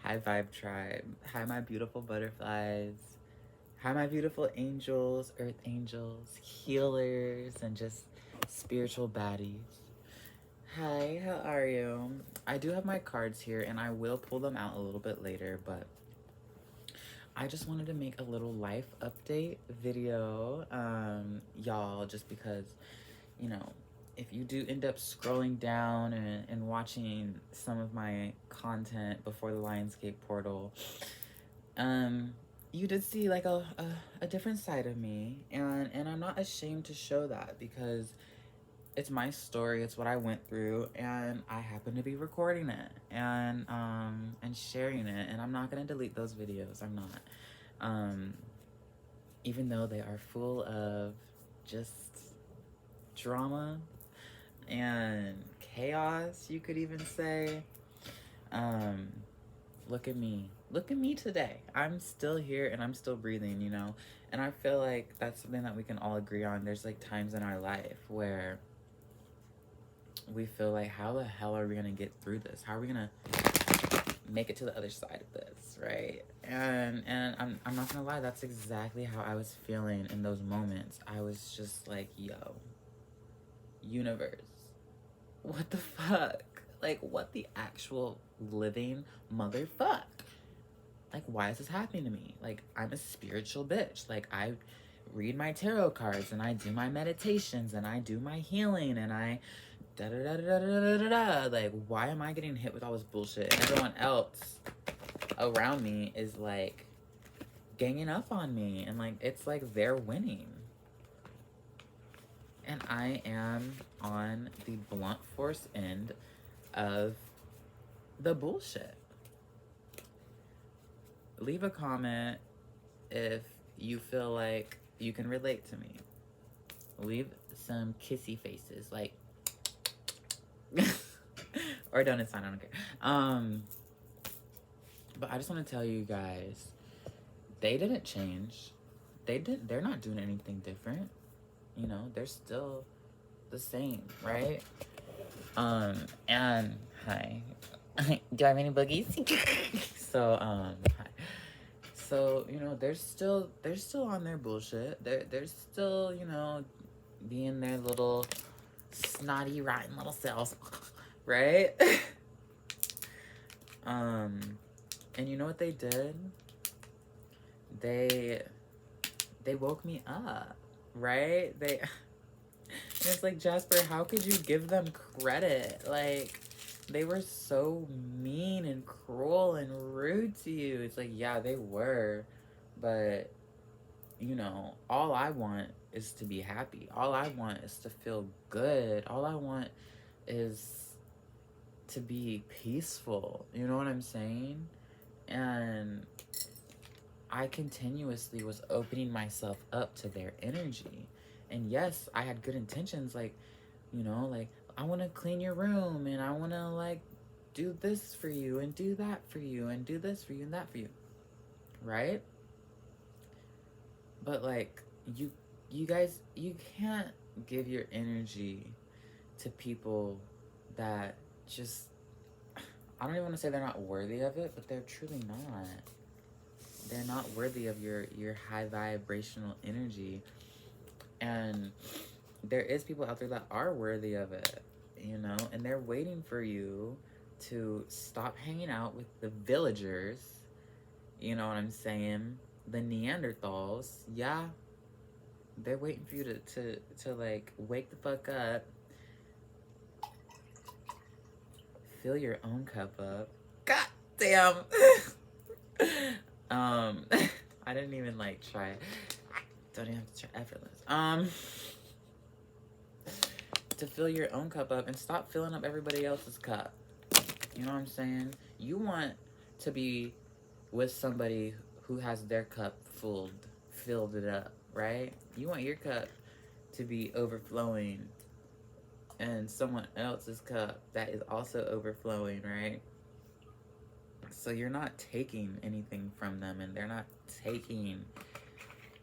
Hi, Vibe Tribe. Hi, my beautiful butterflies. Hi, my beautiful angels, earth angels, healers, and just spiritual baddies. Hi, how are you? I do have my cards here and I will pull them out a little bit later, but I just wanted to make a little life update video, y'all, just because, you know, if you do end up scrolling down and watching some of my content before the Lionsgate portal, um, you did see like a different side of me, and I'm not ashamed to show that because it's my story, it's what I went through, and I happen to be recording it and sharing it, and I'm not gonna delete those videos. I'm not. Um, Even though they are full of just drama and chaos, you could even say. Um, Look at me. Look at me today. I'm still here and I'm still breathing, you know? And I feel like that's something that we can all agree on. There's like times in our life where we feel like, how the hell are we gonna get through this? How are we gonna make it to the other side of this, right? And I'm not gonna lie, that's exactly how I was feeling in those moments. I was just like, yo, universe, what the fuck? Like, what the actual living motherfuck? Like, why is this happening to me? Like, I'm a spiritual bitch. Like, I read my tarot cards and I do my meditations and I do my healing and I da da da da da da da da. Like, why am I getting hit with all this bullshit? And everyone else around me is like ganging up on me and like it's like they're winning. And I am on the blunt force end of the bullshit. Leave a comment if you feel like you can relate to me. Leave some kissy faces, like, or don't, it's fine, I don't care. But I just want to tell you guys, they didn't change. They're not doing anything different. You know, they're still the same, right? And hi. Do I have any boogies? Hi. So, you know, they're still on their bullshit. They're still, you know, being their little snotty, rotten little selves, right? um, and you know what they did? They they woke me up, right? They and it's like, Jasper, how could you give them credit? Like, they were so mean and cruel and rude to you. It's like, yeah, they were, but you know, all I want is to be happy. All I want is to feel good. All I want is to be peaceful. You know what I'm saying? And I continuously was opening myself up to their energy. And yes, I had good intentions, like, you know, like, I want to clean your room and I want to, like, do this for you and do that for you and do this for you and that for you. Right? But, like, you guys, you can't give your energy to people that just, I don't even want to say they're not worthy of it, but they're truly not. They're not worthy of your high vibrational energy. And there is people out there that are worthy of it, you know, and they're waiting for you to stop hanging out with the villagers, you know what I'm saying, the Neanderthals. Yeah, they're waiting for you to like wake the fuck up, fill your own cup up. God damn. um I didn't even like try. Don't even have to try. Effortless. To fill your own cup up and stop filling up everybody else's cup. You know what I'm saying? You want to be with somebody who has their cup filled it up, right? You want your cup to be overflowing and someone else's cup that is also overflowing, right? So you're not taking anything from them and they're not taking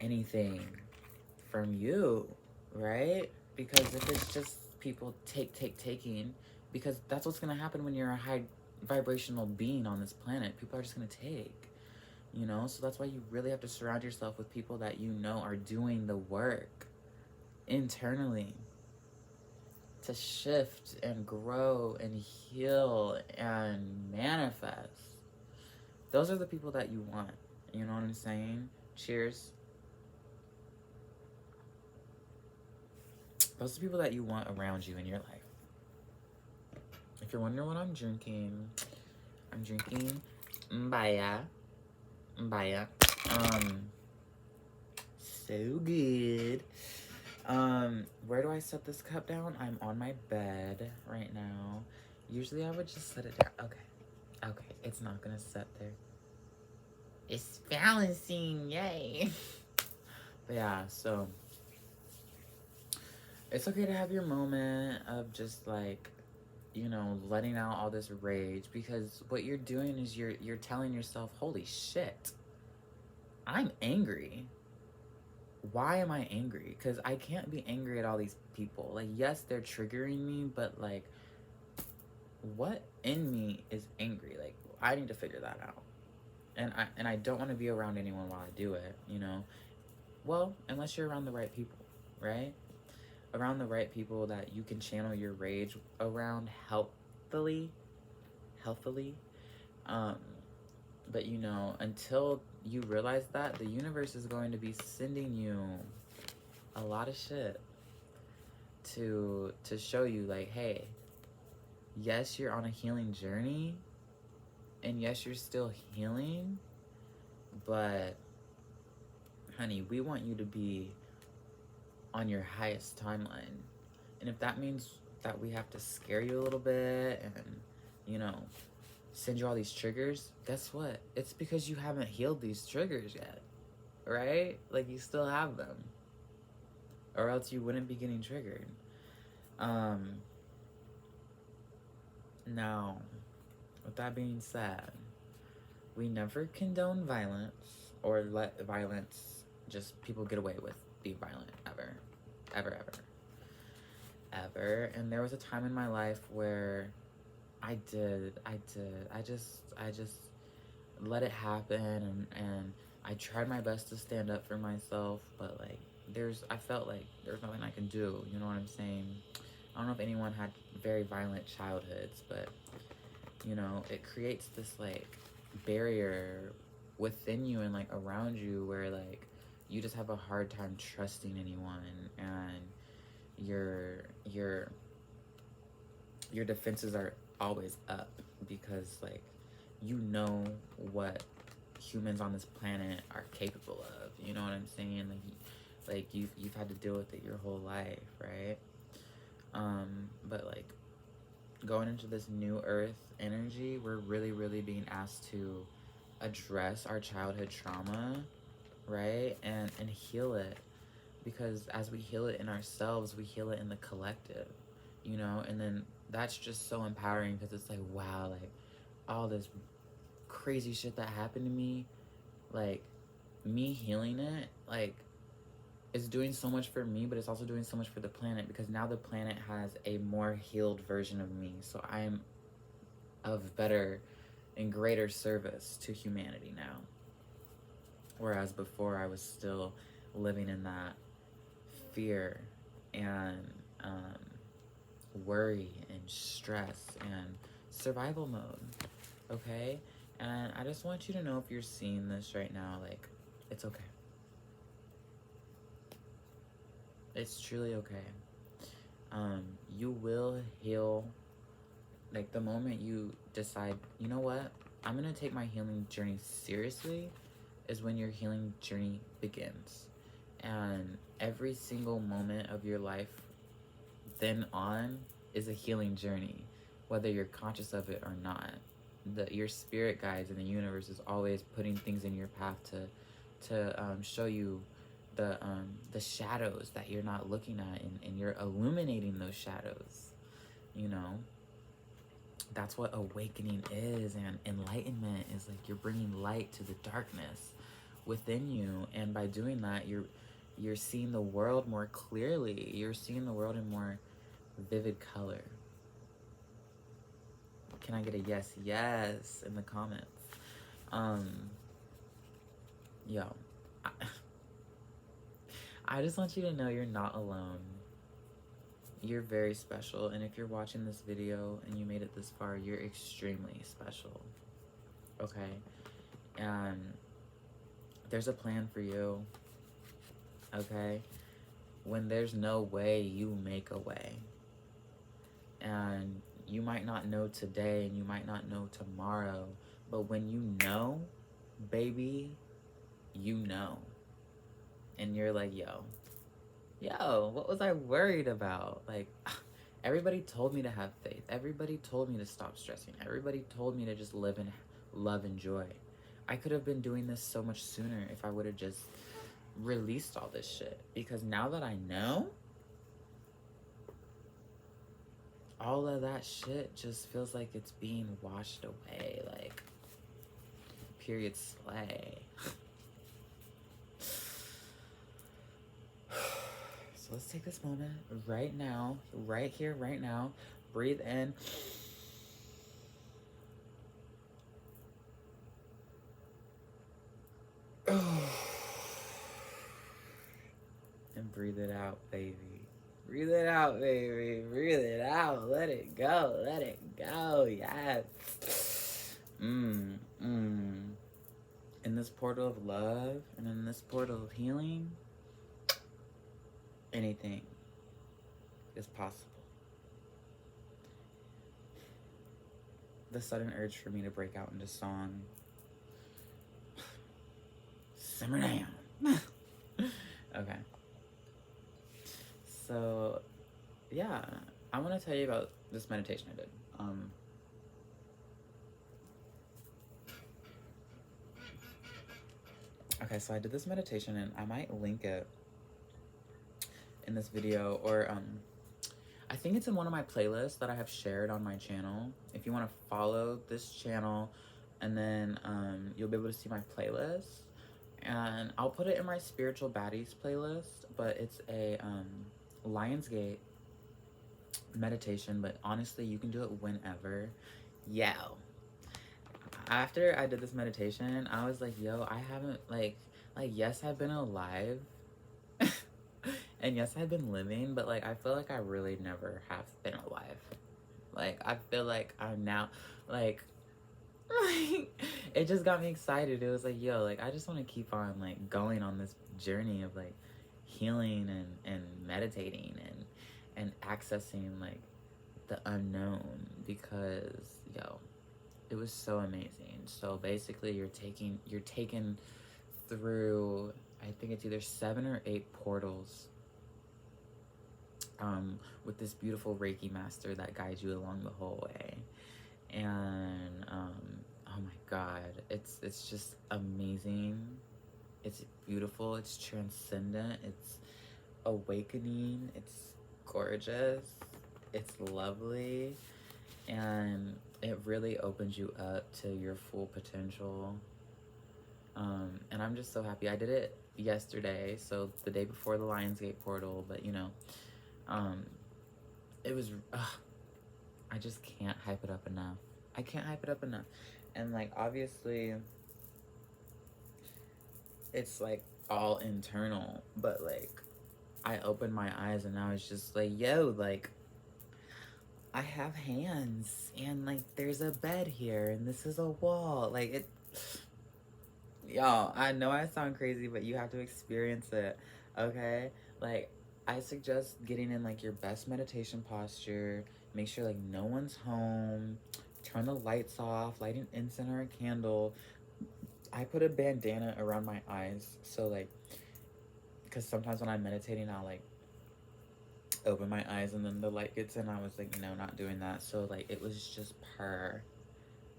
anything from you, right? Because if it's just people taking, because that's what's gonna happen when you're a high vibrational being on this planet. People are just going to take, you know? So that's why you really have to surround yourself with people that you know are doing the work internally to shift and grow and heal and manifest. Those are the people that you want. You know what I'm saying? Cheers. Those are the people that you want around you in your life. If you're wondering what I'm drinking Mbaya. So good. Where do I set this cup down? I'm on my bed right now. Usually I would just set it down. Okay, it's not gonna set there. It's balancing, yay. But yeah, so it's okay to have your moment of just like, you know, letting out all this rage, because what you're doing is you're telling yourself, holy shit, I'm angry. Why am I angry? Because I can't be angry at all these people. Like, yes, they're triggering me, but like, what in me is angry? Like, I need to figure that out. And I don't want to be around anyone while I do it, you know? Well, unless you're around the right people, right? Around the right people that you can channel your rage around healthily. But you know, until you realize that, the universe is going to be sending you a lot of shit to show you like, hey, yes, you're on a healing journey, and yes, you're still healing, but honey, we want you to be on your highest timeline. And if that means that we have to scare you a little bit and, you know, send you all these triggers, guess what? It's because you haven't healed these triggers yet, right? Like, you still have them, or else you wouldn't be getting triggered. Now, with that being said, we never condone violence or let violence just people get away with being violent ever. And there was a time in my life where I just let it happen, and I tried my best to stand up for myself, but like I felt like there's nothing I can do, you know what I'm saying? I don't know if anyone had very violent childhoods, but you know, it creates this like barrier within you and like around you where like you just have a hard time trusting anyone, and your defenses are always up, because like you know what humans on this planet are capable of, you know what I'm saying? Like you've had to deal with it your whole life, right? But like going into this new earth energy, we're really being asked to address our childhood trauma, right? And heal it, because as we heal it in ourselves, we heal it in the collective, you know? And then that's just so empowering, because it's like, wow, like all this crazy shit that happened to me, like me healing it, like it's doing so much for me, but it's also doing so much for the planet, because now the planet has a more healed version of me. So I'm of better and greater service to humanity now. Whereas before I was still living in that fear and worry and stress and survival mode, okay? And I just want you to know, if you're seeing this right now, like, it's okay. It's truly okay. You will heal. Like, the moment you decide, you know what, I'm gonna take my healing journey seriously, is when your healing journey begins. And every single moment of your life then on is a healing journey, whether you're conscious of it or not. Your spirit guides in the universe is always putting things in your path to show you the shadows that you're not looking at, and you're illuminating those shadows, you know? That's what awakening is, and enlightenment is. Like, you're bringing light to the darkness within you, and by doing that, you're seeing the world more clearly. You're seeing the world in more vivid color. Can I get a yes, yes in the comments? Yo, I, I just want you to know you're not alone. You're very special, and if you're watching this video and you made it this far, you're extremely special. Okay? And there's a plan for you. Okay? When there's no way, you make a way. And you might not know today and you might not know tomorrow, but when you know, baby, you know. And you're like, yo, what was I worried about? Like, everybody told me to have faith. Everybody told me to stop stressing. Everybody told me to just live in love and joy. I could have been doing this so much sooner if I would have just released all this shit. Because now that I know, all of that shit just feels like it's being washed away. Like, period slay. So let's take this moment right now, right here, right now. Breathe in. And breathe it out, baby. Breathe it out, baby. Breathe it out. Let it go. Let it go. Yes. In this portal of love and in this portal of healing, anything is possible. The sudden urge for me to break out into song. Simmer down. Okay. So, yeah, I want to tell you about this meditation I did. Okay, so I did this meditation, and I might link it in this video, or I think it's in one of my playlists that I have shared on my channel. If you want to follow this channel, and then you'll be able to see my playlist. And I'll put it in my Spiritual Baddies playlist, but it's a Lionsgate meditation, but honestly, you can do it whenever. Yo. After I did this meditation, I was like, yo, I haven't, like, yes, I've been alive. And yes, I've been living, but, like, I feel like I really never have been alive. Like, I feel like I'm now, like, it just got me excited. It was like, yo, like, I just want to keep on, like, going on this journey of, like, healing and meditating and accessing, like, the unknown, because, yo, it was so amazing. So basically you're taken through, I think it's either 7 or 8 portals with this beautiful Reiki master that guides you along the whole way. And oh my god, it's just amazing. It's beautiful, it's transcendent, it's awakening, it's gorgeous, it's lovely, and it really opens you up to your full potential. And I'm just so happy. I did it yesterday, so the day before the Lionsgate portal, but you know, it was, I just can't hype it up enough. I can't hype it up enough. And like, obviously, it's like all internal, but like, I opened my eyes and I was just like, yo, like, I have hands, and like, there's a bed here, and this is a wall. Like, it, y'all, I know I sound crazy, but you have to experience it, okay? Like, I suggest getting in like your best meditation posture. Make sure like no one's home. Turn the lights off. Light an incense or a candle. I put a bandana around my eyes, so like, because sometimes when I'm meditating, I'll like open my eyes and then the light gets in. I was like, no, not doing that. So like, it was just purr.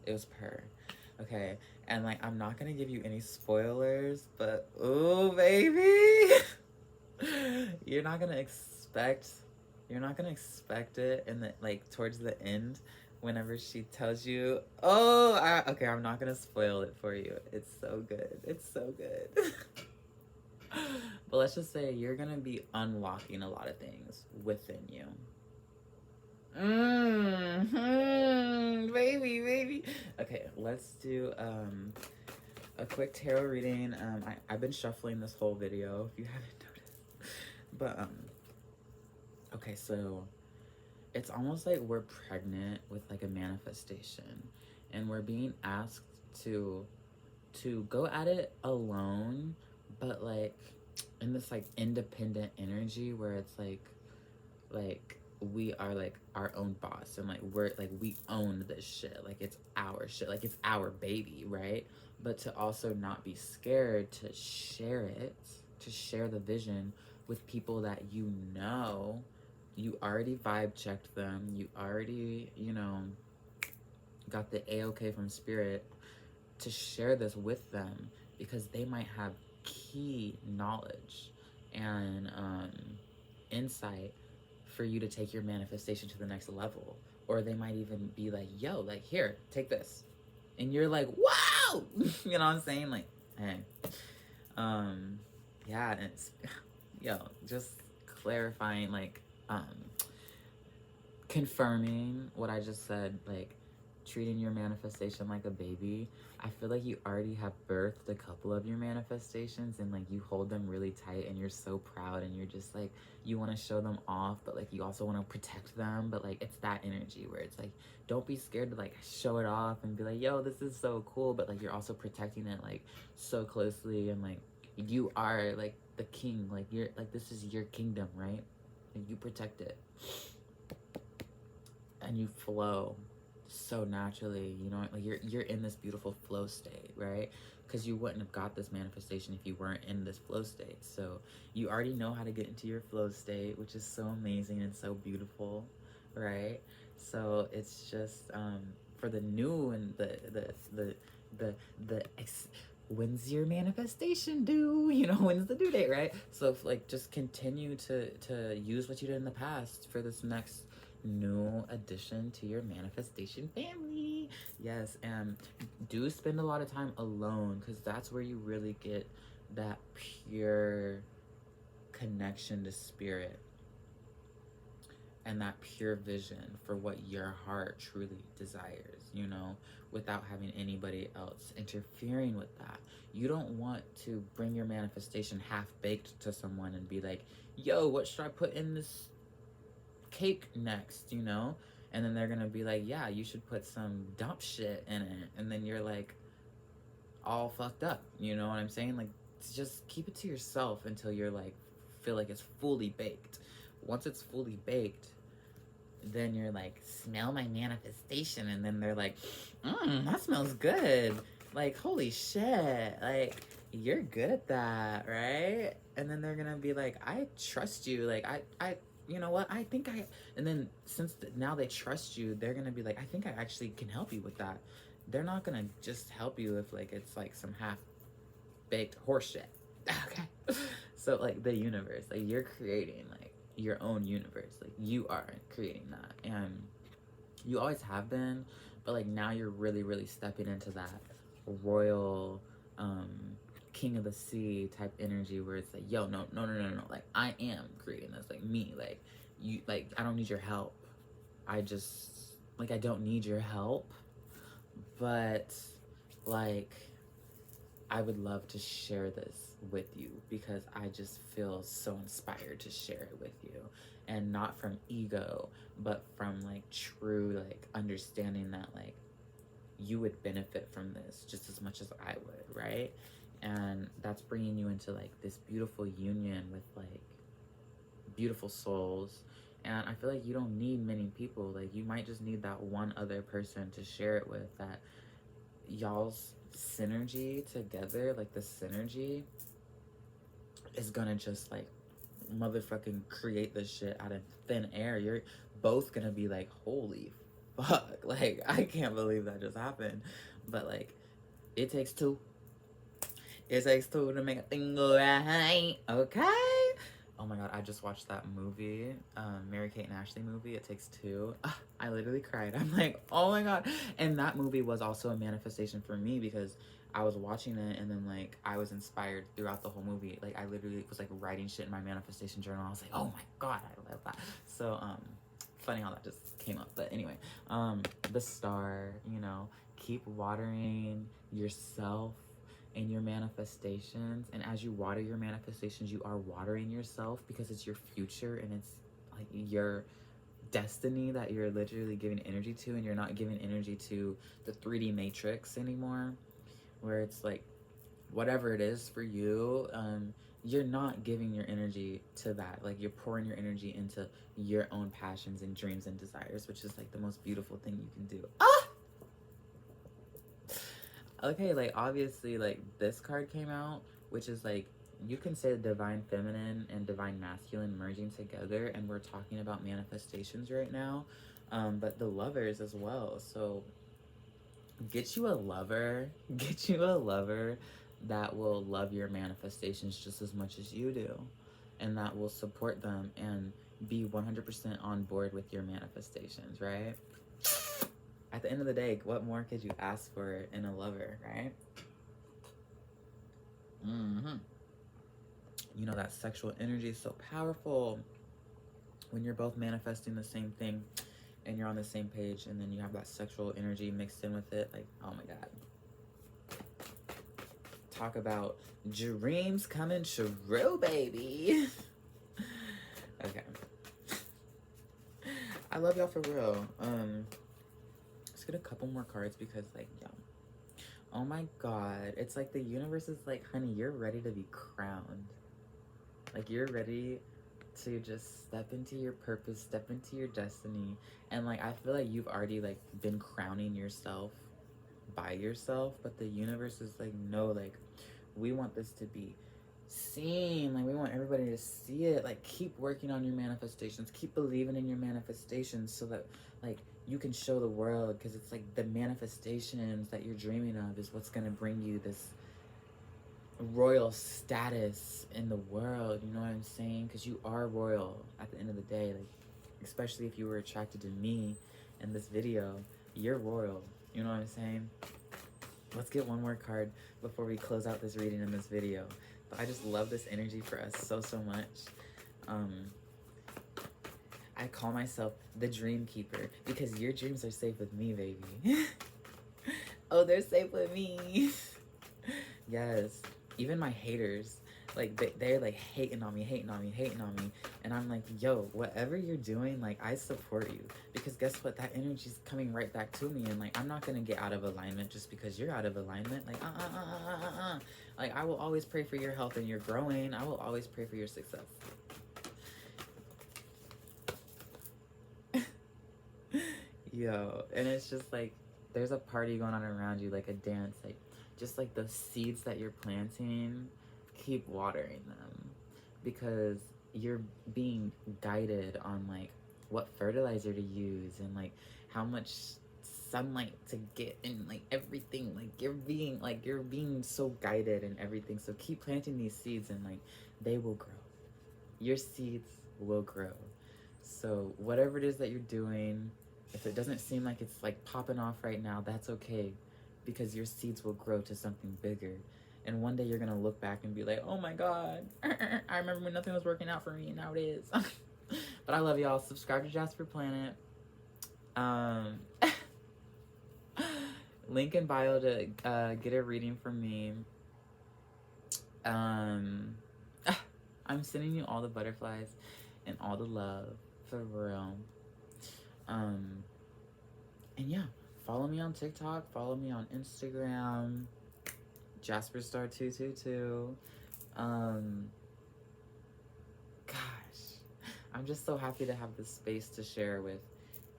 It was purr. Okay, and like, I'm not gonna give you any spoilers, but ooh, baby, you're not gonna expect it in the, like, towards the end, whenever she tells you, oh, okay, I'm not gonna spoil it for you. It's so good. It's so good. But let's just say you're gonna be unlocking a lot of things within you. Baby, baby. Okay, let's do a quick tarot reading. I've been shuffling this whole video if you haven't noticed. But okay, so it's almost like we're pregnant with like a manifestation, and we're being asked to go at it alone, but like in this like independent energy where it's like we are like our own boss, and like we're like we own this shit, like it's our shit, like it's our baby, right? But to also not be scared to share it, to share the vision with people that you already vibe checked them, you already got the a-okay from spirit, to share this with them because they might have key knowledge and insight for you to take your manifestation to the next level. Or they might even be like, yo, like, here, take this. And you're like, wow! You know what I'm saying? Like, hey. Yeah, and it's, yo, just clarifying, like, confirming what I just said, like, treating your manifestation like a baby. I feel like you already have birthed a couple of your manifestations, and like you hold them really tight and you're so proud, and you're just like, you want to show them off, but like you also want to protect them. But like it's that energy where it's like, don't be scared to like show it off and be like, yo, this is so cool, but like you're also protecting it like so closely, and like you are like the king, like you're like, this is your kingdom, right? And you protect it and you flow so naturally, you know, like you're in this beautiful flow state, right? Because you wouldn't have got this manifestation if you weren't in this flow state. So you already know how to get into your flow state, which is so amazing and so beautiful, right? So it's just for the new and when's your manifestation due? You know, when's the due date, right? So if, like, just continue to use what you did in the past for this next new addition to your manifestation family. Yes, and do spend a lot of time alone, because that's where you really get that pure connection to spirit and that pure vision for what your heart truly desires, you know, without having anybody else interfering with that. You don't want to bring your manifestation half-baked to someone and be like, yo, what should I put in this cake next, you know? And then they're gonna be like, yeah, you should put some dump shit in it. And then you're like all fucked up, you know what I'm saying? Like, just keep it to yourself until you're like feel like it's fully baked. Once it's fully baked, then you're like, smell my manifestation, and then they're like, that smells good, like, holy shit, like, you're good at that, right? And then they're gonna be like, I trust you, like, I you know what, I think I, and then since now they trust you, they're gonna be like, I think I actually can help you with that. They're not gonna just help you if like it's like some half-baked horseshit. Okay. So like the universe, like you're creating like your own universe, like you are creating that, and you always have been, but like now you're really stepping into that royal king of the sea type energy where it's like, yo, no, like I am creating this, like me, like you, like I don't need your help. I just, like, I don't need your help, but like I would love to share this with you because I just feel so inspired to share it with you, and not from ego, but from like true like understanding that like you would benefit from this just as much as I would, right? And that's bringing you into like this beautiful union with like beautiful souls. And I feel like you don't need many people, like you might just need that one other person to share it with, that y'all's synergy together, like the synergy is gonna just like motherfucking create this shit out of thin air. You're both gonna be like, holy fuck, like I can't believe that just happened. But like it takes two. It takes two to make a thing go right. Okay. Oh my god, I just watched that movie, Mary-Kate and Ashley movie, It Takes Two. I literally cried. I'm like, oh my god. And that movie was also a manifestation for me because I was watching it and then like I was inspired throughout the whole movie. Like I literally was like writing shit in my manifestation journal. I was like, oh my god, I love that. So funny how that just came up. But anyway, the star, you know, keep watering yourself and your manifestations. And as you water your manifestations, you are watering yourself, because it's your future and it's like your destiny that you're literally giving energy to, and you're not giving energy to the 3D matrix anymore, where it's like whatever it is for you, you're not giving your energy to that. Like, you're pouring your energy into your own passions and dreams and desires, which is like the most beautiful thing you can do. Okay, like obviously, like this card came out, which is like, you can say the divine feminine and divine masculine merging together, and we're talking about manifestations right now, but the lovers as well. So get you a lover that will love your manifestations just as much as you do, and that will support them and be 100% on board with your manifestations, right? At the end of the day, what more could you ask for in a lover, right? You know, that sexual energy is so powerful when you're both manifesting the same thing and you're on the same page, and then you have that sexual energy mixed in with it. Like, oh my God. Talk about dreams coming true, baby. Okay. I love y'all for real. Let's get a couple more cards, because like, yeah. Oh my God. It's like the universe is like, honey, you're ready to be crowned. Like, you're ready to just step into your purpose, step into your destiny. And like, I feel like you've already like been crowning yourself by yourself, but the universe is like, no, like, we want this to be seen. Like, we want everybody to see it. Like, keep working on your manifestations, keep believing in your manifestations, so that like you can show the world, because it's like the manifestations that you're dreaming of is what's gonna bring you this royal status in the world. You know what I'm saying? Because you are royal at the end of the day. Like, especially if you were attracted to me in this video, you're royal. You know what I'm saying? Let's get one more card before we close out this reading in this video. But I just love this energy for us so much. I call myself the dream keeper, because your dreams are safe with me, baby. Oh, they're safe with me. Yes. Even my haters, like, they're like hating on me. And I'm like, yo, whatever you're doing, like, I support you. Because guess what? That energy's coming right back to me. And like, I'm not gonna get out of alignment just because you're out of alignment. Like, Like, I will always pray for your health and your growing. I will always pray for your success. Yo, and it's just like, there's a party going on around you, like a dance, like, just like the seeds that you're planting, keep watering them, because you're being guided on like what fertilizer to use, and like how much sunlight to get, and like everything. Like, you're being so guided and everything. So keep planting these seeds, and like, they will grow. Your seeds will grow. So whatever it is that you're doing, if it doesn't seem like it's like popping off right now, that's okay, because your seeds will grow to something bigger. And one day you're gonna look back and be like, oh my God, I remember when nothing was working out for me, and now it is. But I love y'all. Subscribe to Jasper Planet. Link in bio to get a reading from me. I'm sending you all the butterflies and all the love, for real. And yeah, follow me on TikTok, follow me on Instagram, JasperStar222. Gosh, I'm just so happy to have this space to share with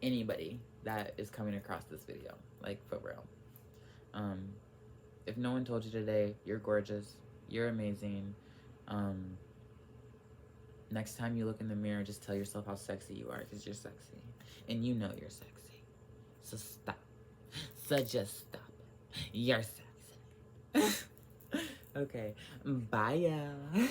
anybody that is coming across this video, like, for real. If no one told you today, you're gorgeous, you're amazing. Next time you look in the mirror, just tell yourself how sexy you are, because you're sexy. And you know you're sexy. So stop. So just stop. You're sexy. Okay. Bye, y'all.